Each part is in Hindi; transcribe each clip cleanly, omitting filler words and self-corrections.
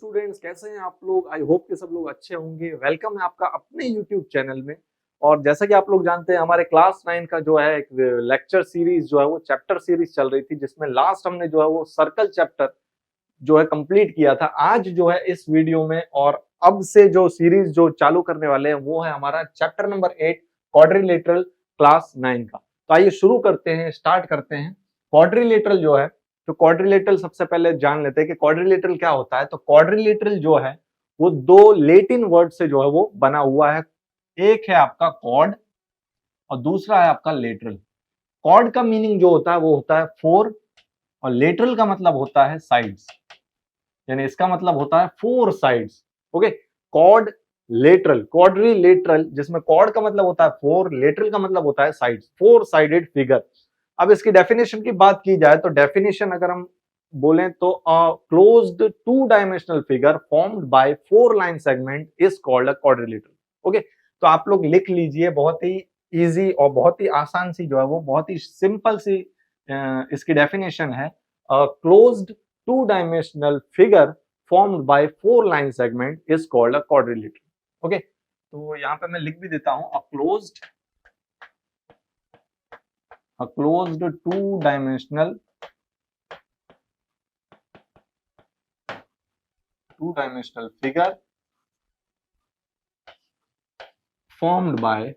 स्टूडेंट्स, कैसे हैं आप लोग। आई होप कि सब लोग अच्छे होंगे। वेलकम है आपका अपने यूट्यूब चैनल में। और जैसा कि आप लोग जानते हैं, हमारे क्लास 9 का जो है एक लेक्चर सीरीज जो है वो चैप्टर सीरीज चल रही थी, जिसमें लास्ट हमने जो है वो सर्कल चैप्टर जो है कंप्लीट किया था। आज जो है इस वीडियो में और अब से जो सीरीज जो चालू करने वाले हैं वो है हमारा चैप्टर नंबर 8 क्वाड्रिलेटरल क्लास 9 का। तो आइए शुरू करते हैं, स्टार्ट करते हैं। क्वाड्रिलेटरल जो है, तो क्वाड्रिलेटरल सबसे पहले जान लेते हैं कि क्वाड्रिलेटरल क्या होता है। तो क्वाड्रिलेटरल जो है वो दो लेटिन वर्ड से जो है वो बना हुआ है। एक है आपका कॉर्ड और दूसरा है आपका लेटरल। कॉर्ड का मीनिंग जो होता है वो होता है फोर, और लेटरल का मतलब होता है साइड्स, यानी इसका मतलब होता है four sides. Okay, quad lateral, quadrilateral, जिसमें कॉर्ड का मतलब होता है फोर, लेटरल का मतलब होता है साइड्स, फोर साइडेड फिगर। अब इसकी डेफिनेशन की बात की जाए तो डेफिनेशन अगर हम बोलें तो closed two dimensional figure formed by four line segment is called a quadrilateral. Okay, तो आप लोग लिख लीजिए, बहुत ही इजी और बहुत ही आसान सी जो है वो बहुत ही सिंपल सी इसकी डेफिनेशन है। Closed two dimensional figure formed by four line segment is called a quadrilateral. Okay, तो यहां पे मैं लिख भी देता हूं, a closed two dimensional figure formed by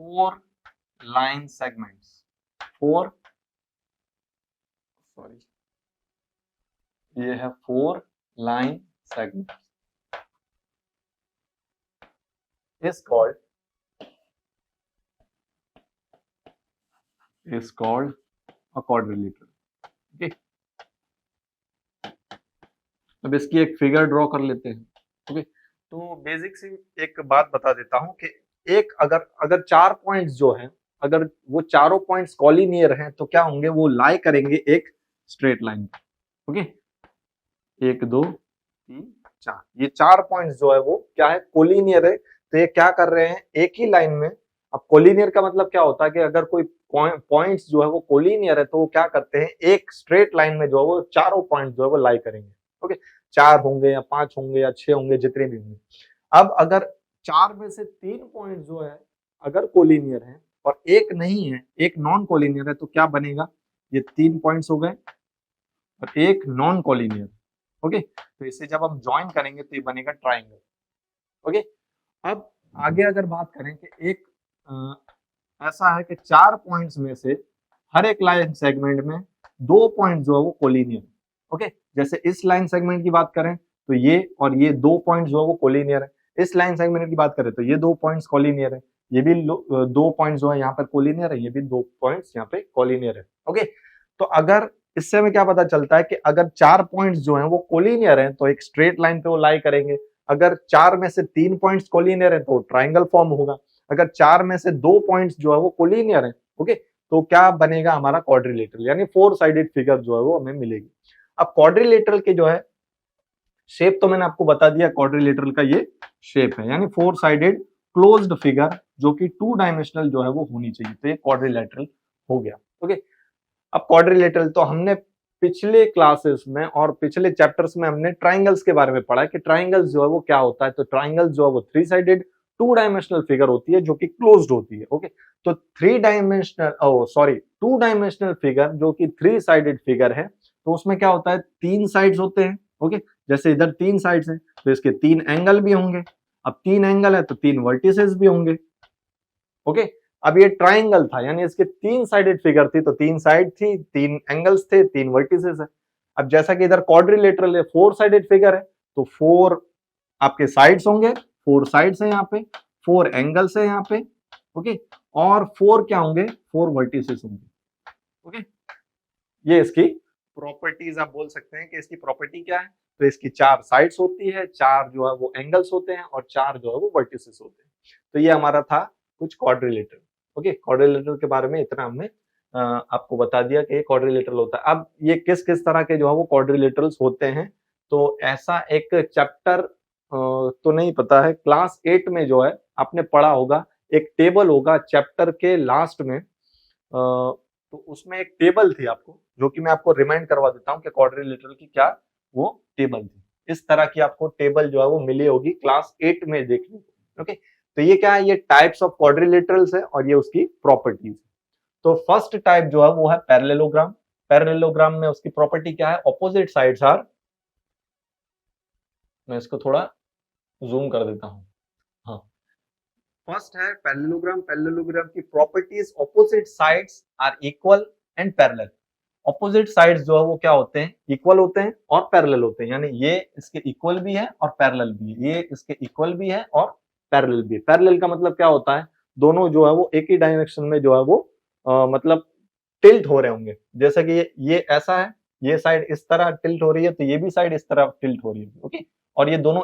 four line segments. ये है four line segment is called a quadrilateral. Okay, अब इसकी एक फिगर ड्रॉ कर लेते हैं। ओके, तो बेसिक सी एक बात बता देता हूं कि एक अगर चार पॉइंट्स जो हैं, अगर वो चारों पॉइंट्स कॉलिनियर हैं तो क्या होंगे, वो लाई करेंगे एक स्ट्रेट लाइन। ओके, एक दो तीन चार, ये चार पॉइंट्स जो है वो क्या है, कोलिनियर है। तो ये क्या कर रहे हैं, एक ही लाइन में। अब कोलिनियर का मतलब क्या होता है कि अगर कोई पॉइंट्स जो है वो कोलिनियर है तो वो क्या करते हैं, एक स्ट्रेट लाइन में जो है वो चारों पॉइंट जो है वो लाई करेंगे। ओके, चार होंगे या पांच होंगे या छह होंगे, जितने भी होंगे। अब अगर चार में से तीन पॉइंट जो है अगर कोलिनियर है और एक नहीं है, एक नॉन कोलिनियर है, तो क्या बनेगा, ये तीन पॉइंट्स हो गए और एक नॉन कोलिनियर। ओके, तो इसे जब हम ज्वाइन करेंगे तो ये बनेगा ट्राइंगल। ओके, अब आगे अगर बात करें कि एक ऐसा है कि चार पॉइंट्स में से हर एक लाइन सेगमेंट में दो पॉइंट जो है वो कोलिनियर। ओके, जैसे इस लाइन सेगमेंट की बात करें तो ये और ये दो पॉइंट जो है वो कोलिनियर है। इस लाइन सेगमेंट की बात करें तो ये दो पॉइंट्स कोलिनियर है, ये भी दो पॉइंट जो है यहाँ पर कोलिनियर है, ये भी दो पॉइंट्स यहाँ पे कोलिनियर है। ओके, तो अगर इससे हमें क्या पता चलता है कि अगर चार पॉइंट्स जो हैं वो कोलिनियर हैं तो एक स्ट्रेट लाइन पे वो लाई करेंगे। अगर चार में से तीन पॉइंट्स कोलिनियर है तो ट्राइंगल फॉर्म होगा। अगर चार में से दो पॉइंट्स जो है वो कोलिनियर है, ओके, तो क्या बनेगा हमारा क्वाड्रिलेटरल, यानी फोर साइडेड फिगर जो है वो हमें मिलेगी। अब क्वाड्रिलेटरल के जो है शेप तो मैंने आपको बता दिया, क्वाड्रिलेटरल का ये शेप है, यानी फोर साइडेड क्लोज्ड फिगर जो कि टू डायमेंशनल जो है वो होनी चाहिए, तो ये क्वाड्रिलेटरल हो गया। ओके, अब क्वाड्रिलेटरल तो हमने पिछले क्लासेस में और पिछले चैप्टर्स में हमने ट्राइंगल्स के बारे में पढ़ा कि ट्राइंगल्स जो है वो क्या होता है। तो ट्राइंगल्स जो है वो three sided two dimensional figure होती है जो कि क्लोज्ड होती है। ओके, तो टू डायमेंशनल फिगर जो कि थ्री साइडेड फिगर है, तो उसमें क्या होता है, तीन साइड्स होते हैं। ओके, जैसे इधर तीन साइड्स हैं तो इसके तीन एंगल भी होंगे। अब तीन एंगल है तो तीन वर्टिसेस भी होंगे। ओके, अब ये ट्राइंगल था, यानी इसके तीन साइडेड फिगर थी, तो तीन साइड थी, तीन एंगल्स थे, तीन वर्टिसेस है। अब जैसा कि इधर क्वाड्रिलेटरल है, फोर साइडेड फिगर है, तो फोर आपके साइड्स होंगे, फोर साइड्स है यहाँ पे, फोर एंगल्स है यहाँ पे। ओके, और फोर क्या होंगे, फोर वर्टिसेस होंगे। ओके, ये इसकी प्रॉपर्टीज आप बोल सकते हैं कि इसकी प्रॉपर्टी क्या है। तो इसकी चार साइड्स होती है, चार जो है वो एंगल्स होते हैं और चार जो है वो वर्टिसेस होते हैं। तो ये हमारा था कुछ क्वाड्रिलेटरल। ओके, क्वाड्रिलेटरल के बारे में इतना हमने आपको बता दिया कि ये क्वाड्रिलेटरल होता है। अब ये किस किस तरह के जो है वो क्वाड्रिलेटरल्स होते हैं, तो ऐसा एक चैप्टर तो नहीं पता है, क्लास 8 में जो है आपने पढ़ा होगा, एक टेबल होगा चैप्टर के लास्ट में, तो उसमें एक टेबल थी आपको, जो कि मैं आपको रिमाइंड करवा देता हूँ कि क्वाड्रिलेटरल की क्या वो टेबल थी। इस तरह की आपको टेबल जो है वो मिली होगी क्लास 8 में देखने को। ओके, तो ये क्या है, ये टाइप्स ऑफ क्वाड्रिलेटरल्स है और ये उसकी प्रॉपर्टीज। तो फर्स्ट टाइप जो है वो है पैरेललोग्राम। पैरेललोग्राम में उसकी प्रॉपर्टी क्या है, ऑपोजिट साइड्स आर, मैं इसको थोड़ा जूम कर देता हूं। हाँ, फर्स्ट है पैरेललोग्राम। पैरेललोग्राम की properties, opposite sides are equal and parallel. Opposite sides जो है वो क्या होते हैं, इक्वल होते हैं और पैरेलल होते हैं, यानी ये इसके इक्वल भी है और पैरेलल भी है, ये इसके इक्वल भी है और पैरेलल भी है। पैरेलल का मतलब क्या होता है, दोनों जो है वो एक ही डायरेक्शन में जो है वो मतलब टिल्ट हो रहे होंगे। जैसा कि ये ऐसा है, ये साइड इस तरह टिल्ट हो रही है, तो ये भी साइड इस तरह टिल्ट हो रही है। ओके, और ये दोनों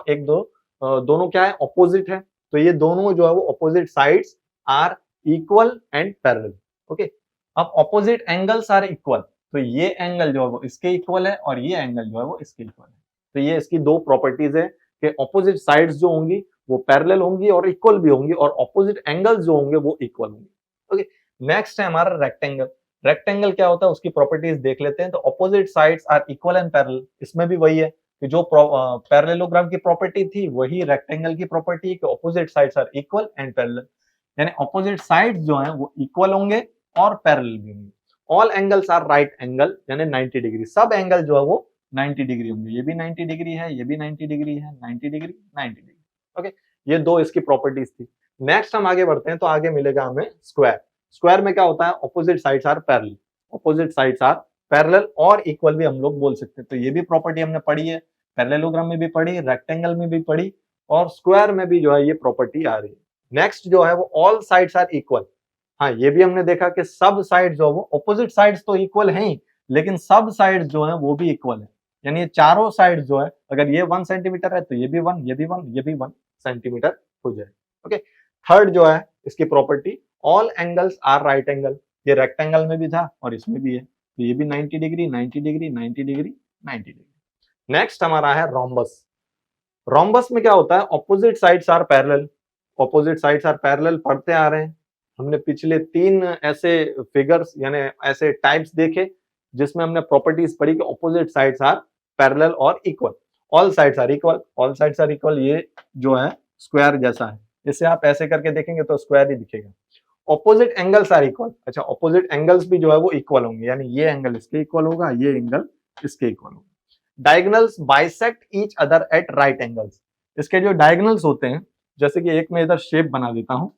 दोनों क्या है, ऑपोजिट है, तो ये दोनों जो है वो opposite sides are equal and parallel. Okay, अब ऑपोजिट एंगल्स आर इक्वल, तो ये एंगल जो है वो इसके इक्वल है और ये एंगल जो है वो इसके इक्वल है। तो ये इसकी दो प्रॉपर्टीज है कि ऑपोजिट साइड्स जो होंगी वो पैरेलल होंगी और इक्वल भी होंगी, और ऑपोजिट एंगल्स जो होंगे वो इक्वल होंगे। ओके, नेक्स्ट है हमारा रेक्टेंगल। रेक्टेंगल क्या होता है, उसकी प्रॉपर्टीज देख लेते हैं। तो opposite sides are equal and parallel, इसमें भी वही है कि जो पैरेललोग्राम की प्रॉपर्टी थी वही रेक्टेंगल की प्रॉपर्टी है कि opposite sides are equal and parallel, यानी ऑपोजिट साइड्स जो हैं वो इक्वल होंगे और पैरेलल भी होंगे। All angles are right angle, यानी 90 डिग्री, सब एंगल जो है वो 90 डिग्री होंगे। ये भी 90 डिग्री है, ये भी 90 डिग्री है, 90 डिग्री, 90 डिग्री। ओके, ये दो इसकी प्रॉपर्टीज थी। नेक्स्ट हम आगे बढ़ते हैं, तो आगे मिलेगा हमें स्क्वायर। स्क्वायर में क्या होता है, opposite sides are parallel, opposite sides are parallel और इक्वल भी हम लोग बोल सकते हैं। तो ये भी प्रॉपर्टी हमने पढ़ी है, पैरेललोग्राम में भी पढ़ी, रेक्टेंगल में भी पढ़ी, और स्क्वायर में भी जो है ये प्रॉपर्टी आ रही है। नेक्स्ट जो है वो ऑल साइड्स आर इक्वल। हाँ, ये भी हमने देखा कि सब साइड जो है वो, ऑपोजिट साइड्स तो इक्वल है ही, लेकिन सब साइड्स जो है वो भी इक्वल है, यानी ये चारों साइड जो है, अगर ये 1 सेंटीमीटर है तो ये भी 1, ये भी 1, ये भी 1 सेंटीमीटर हो जाए। ओके, थर्ड जो है इसकी property, all angles are right angle. ये रेक्टेंगल में भी था और इसमें भी है, तो ये भी 90 degree, 90 degree, 90 degree, 90 degree. Next हमारा है रोम्बस। रोम्बस में क्या होता है, opposite sides are parallel. Opposite sides are parallel पढ़ते आ रहे हैं हमने, पिछले 3 ऐसे फिगर्स यानी ऐसे टाइप्स देखे जिसमें हमने प्रॉपर्टीज पढ़ी कि ऑपोजिट साइड्स आर पैरेलल और equal. All sides are equal, all sides are equal, ये जो है स्क्वायर जैसा है, इसे आप ऐसे करके देखेंगे तो स्क्वायर ही दिखेगा। ऑपोजिट एंगल्स आर इक्वल, अच्छा ऑपोजिट एंगल्स भी जो है वो इक्वल होंगे, यानी ये एंगल इसके इक्वल होगा, ये एंगल इसके इक्वल होगा। Diagonals bisect each other at right angles. इसके जो डायगोनल्स होते हैं, जैसे कि एक मैं इधर शेप बना देता हूं।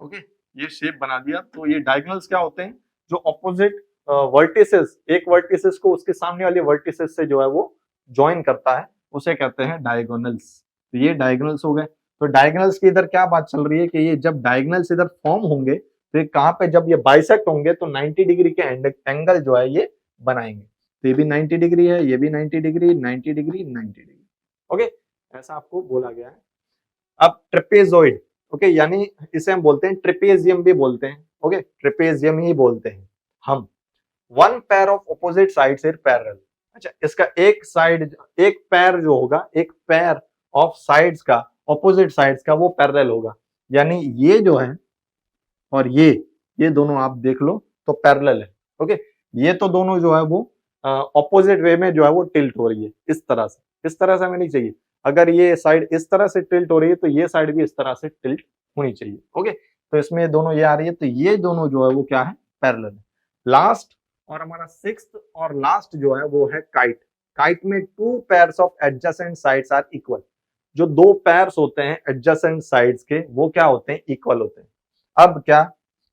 ओके, ये शेप बना दिया, तो ये डायगोनल्स क्या होते हैं, जो ऑपोजिट वर्टिसेस, एक वर्टिसेस को उसके सामने वाले वर्टिसेस से जो है वो ज्वाइन करता है, उसे कहते हैं डायगोनल्स। तो ये डायगोनल्स हो गए। तो डायगोनल्स की इधर क्या बात चल रही है कि ये जब डायगोनल्स इधर फॉर्म होंगे तो ये कहां पे, जब ये बाइसेक्ट होंगे तो 90 डिग्री के एंगल जो है ये बनाएंगे। तो ये भी 90 डिग्री है, ये भी 90 डिग्री, 90 डिग्री, 90 डिग्री। ओके, ऐसा आपको बोला गया है। अब ट्रेपेजॉइड, ओके, यानी इसे हम बोलते हैं ट्रेपेजियम भी बोलते हैं। ओके, ट्रेपेजियम ही बोलते हैं हम। One pair of opposite sides is parallel. अच्छा, इसका एक साइड, एक पैर जो होगा, एक पैर ऑफ साइड्स का, ऑपोजिट साइड्स का, वो पैरेलल होगा, यानी ये जो है और ये दोनों आप देख लो तो पैरेलल है। ओके, ये तो दोनों जो है वो ऑपोजिट वे में जो है वो टिल्ट हो रही है, इस तरह से, इस तरह से हमें नहीं चाहिए। अगर ये साइड इस तरह से टिल्ट हो रही है तो ये साइड भी इस तरह से टिल्ट होनी चाहिए। ओके, तो इसमें दोनों ये आ रही है, तो ये दोनों जो है वो क्या है, पैरेलल है। लास्ट और हमारा सिक्स्थ और लास्ट जो है वो है काइट। काइट में 2 pairs of adjacent sides are equal. जो 2 पेयर्स होते हैं एडजेसेंट साइड्स के, वो क्या होते हैं, इक्वल होते हैं। अब क्या,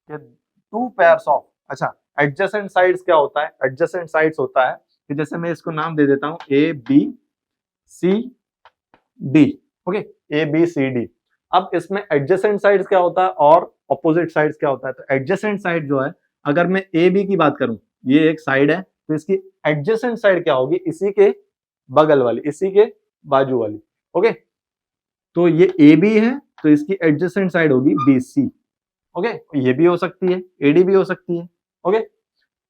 2 पेयर्स ऑफ, अच्छा एडजेसेंट साइड्स क्या होता है, एडजेसेंट साइड्स होता है कि जैसे मैं इसको नाम दे देता हूं A B C D. Okay, A B C D. अब इसमें एडजेसेंट साइड्स क्या होता है और ऑपोजिट साइड्स क्या होता है। तो एडजेसेंट साइड जो है, अगर मैं ए बी की बात करूं, ये एक साइड है, तो इसकी एडजेसेंट साइड क्या होगी, इसी के बगल वाली, इसी के बाजू वाली। ओके, तो ये ए बी है तो इसकी एडजेसेंट साइड होगी बी सी। ओके, ये भी हो सकती है, एडी भी हो सकती है। ओके,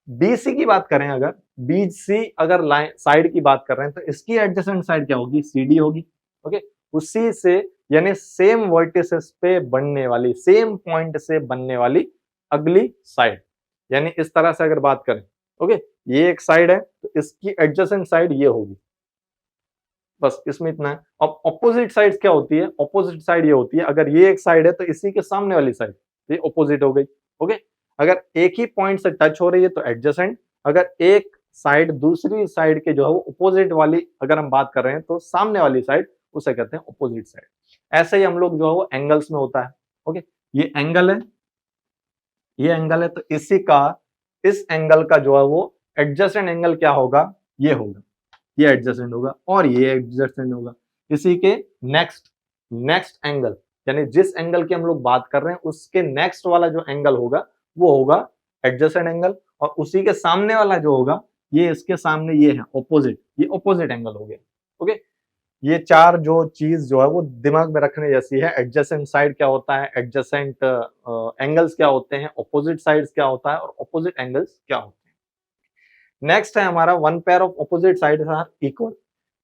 बीसी की बात करें, अगर बीसी अगर लाइन साइड की बात कर रहे हैं तो इसकी एडजेसेंट साइड क्या होगी, सीडी होगी। ओके, उसी से यानी सेम वर्टिसेस पे बनने वाली, सेम पॉइंट से बनने वाली अगली साइड, यानी इस तरह से अगर बात करें, ओके, ये एक साइड है तो इसकी एडजेसेंट साइड ये होगी, बस इसमें इतना है। अब ऑपोजिट साइड क्या होती है, ऑपोजिट साइड ये होती है, अगर ये एक साइड है तो इसी के सामने वाली साइड ये ऑपोजिट हो गई, ओके। अगर एक ही पॉइंट से टच हो रही है तो एडजेसेंट, अगर एक साइड दूसरी साइड के जो है वो ऑपोजिट वाली अगर हम बात कर रहे हैं तो सामने वाली साइड उसे कहते हैं ऑपोजिट साइड। ऐसे ही हम लोग जो है वो एंगल्स में होता है, ओके। ये एंगल है, ये एंगल है, तो इसी का इस एंगल का जो है वो एडजेसेंट एंगल क्या होगा, ये होगा, ये एडजेसेंट होगा और ये एडजेसेंट होगा। इसी के नेक्स्ट नेक्स्ट एंगल, यानी जिस एंगल की हम लोग बात कर रहे हैं उसके नेक्स्ट वाला जो एंगल होगा वो होगा एडजेसेंट एंगल, और उसी के सामने वाला जो होगा ये इसके सामने ये है ऑपोजिट, ये ऑपोजिट एंगल हो गया, ओके। ये चार जो चीज जो है वो दिमाग में रखने जैसी है। एडजेसेंट साइड क्या होता है, एडजेसेंट एंगल्स क्या होते हैं, ऑपोजिट साइड्स क्या होता है और ऑपोजिट एंगल्स क्या होते हैं। नेक्स्ट है हमारा one pair of opposite sides are equal.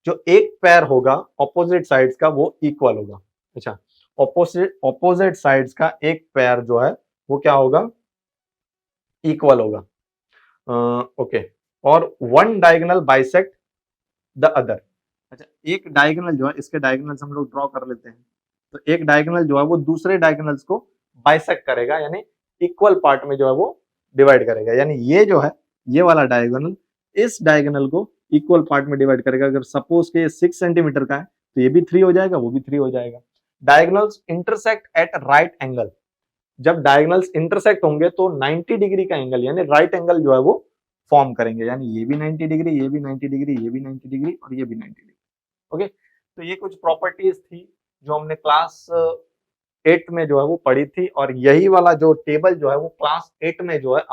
जो एक पेयर होगा ऑपोजिट साइड्स का वो इक्वल होगा। अच्छा, ऑपोजिट साइड्स का एक पेयर जो है वो क्या होगा, इक्वल होगा, ओके। और one diagonal bisect the other. अच्छा, एक डायगोनल जो है, इसके डायगोनल्स हम लोग ड्रॉ कर लेते हैं, तो एक डायगोनल जो है वो दूसरे डायगोनल्स को बाइसेक्ट करेगा, यानी इक्वल पार्ट में जो है वो डिवाइड करेगा। यानी ये जो है, ये वाला डायगोनल इस डायगोनल को इक्वल पार्ट में डिवाइड करेगा। अगर सपोज के 6 सेंटीमीटर का है तो ये भी 3 हो जाएगा, वो भी 3 हो जाएगा। Diagonals intersect at right angle. जब डायगोनल्स इंटरसेक्ट होंगे तो 90 डिग्री का एंगल यानी राइट एंगल जो है वो फॉर्म करेंगे। यानी ये भी 90 डिग्री, ये भी 90 डिग्री, ये भी 90 डिग्री और ये भी 90 डिग्री, ओके। तो ये कुछ प्रॉपर्टीज थी जो हमने क्लास 8 में जो है वो पढ़ी थी, और यही वाला जो टेबल जो है वो क्लास 8 में जो है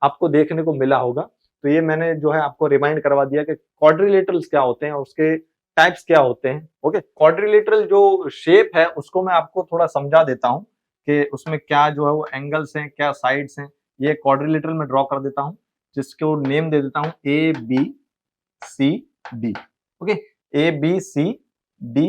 आपको देखने को मिला होगा। तो ये मैंने जो है आपको रिमाइंड करवा दिया कि क्वाड्रिलेटरल्स क्या होते हैं और उसके टाइप्स क्या होते हैं, ओके। क्वाड्रिलेटरल जो शेप है उसको मैं आपको थोड़ा समझा देता हूँ कि उसमें क्या जो है वो एंगल्स हैं, क्या साइड्स हैं। ये क्वाड्रिलेटरल में ड्रॉ कर देता हूँ, जिसको नेम दे देता हूँ A B C D, okay. A B C D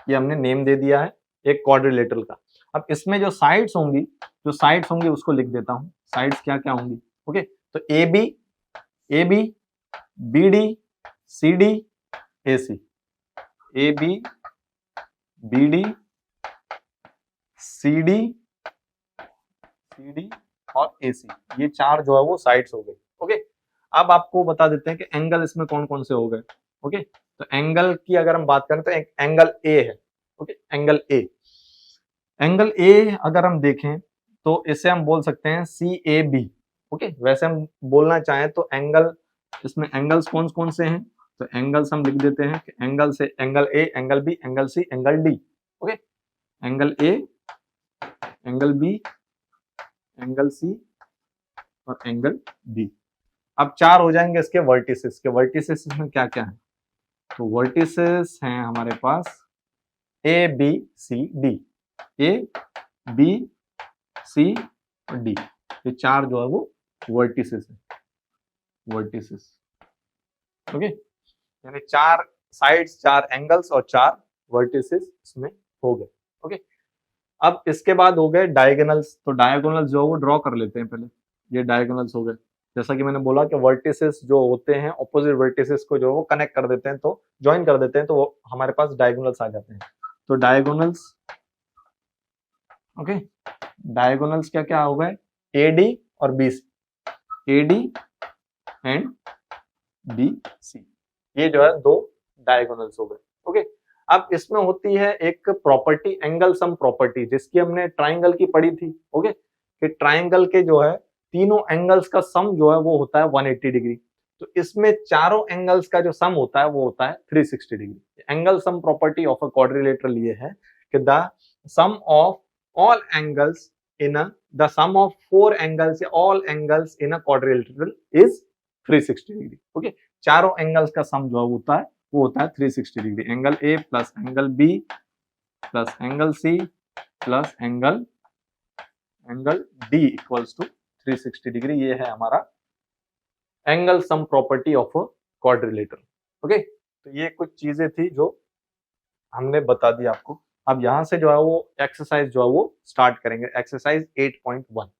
ये हमने नेम दे दिया है एक क्वाड्रिलेटरल का। अब इसमें जो साइड्स होंगी उसको लिख देता हूं, साइड्स क्या क्या होंगी, ओके। तो A B B D C D A C, A B B D C D और ए सी, ये चार जो है वो साइड्स हो गए, ओके। अब आपको बता देते हैं कि एंगल इसमें कौन कौन से हो गए, ओके। तो एंगल की अगर हम बात करें तो एक एंगल ए है, ओके। एंगल ए अगर हम देखें तो इसे हम बोल सकते हैं सी ए बी, ओके। वैसे हम बोलना चाहें तो एंगल, इसमें एंगल्स कौन कौन से हैं, तो एंगल्स हम लिख देते हैं कि एंगल से angle A, angle B, angle C, angle D, okay. Angle A, angle B, angle C और एंगल डी। अब चार हो जाएंगे इसके वर्टिसेस के। वर्टिसेस में क्या क्या है, तो वर्टिसेस हैं हमारे पास A B C D, A B C और डी, ये चार जो है वो वर्टिसेस है, वर्टिसेस, ओके। यानी चार साइड्स, चार एंगल्स और चार वर्टिसेस इसमें हो गए, ओके। अब इसके बाद हो गए डायगोनल्स। तो डायगोनल्स जो है वो ड्रॉ कर लेते हैं पहले। ये डायगोनल्स हो गए, जैसा कि मैंने बोला कि वर्टिसेस जो होते हैं ऑपोजिट वर्टिसेस को जो है वो कनेक्ट कर देते हैं, तो ज्वाइन कर देते हैं, तो वो हमारे पास डायगोनल्स आ जाते हैं। तो डायगोनल्स, ओके, डायगोनल्स क्या क्या हो गए, ए डी और B C, A D and B C, ये जो है दो डायगोनल्स हो गए, ओके। अब इसमें होती है एक प्रॉपर्टी, एंगल सम प्रॉपर्टी, जिसकी हमने ट्राइंगल की पढ़ी थी, ओके। कि ट्राइंगल के जो है तीनों एंगल्स का सम जो है वो होता है 180 डिग्री। तो इसमें चारों एंगल्स का जो सम होता है वो होता है 360 degree. Angle sum property of a quadrilateral ये है कि the sum of all angles in a the sum of four angles all angles in a quadrilateral is 360 degree, okay. चारों एंगल्स का सम जो होता है वो होता है 360 degree. Angle A plus angle B plus angle C plus angle D equals to 360 degree. ये है हमारा angle sum property of a quadrilateral, okay. तो ये कुछ चीजें थी जो हमने बता दी आपको। अब यहां से जो है वो एक्सरसाइज जो है वो स्टार्ट करेंगे, एक्सरसाइज 8.1।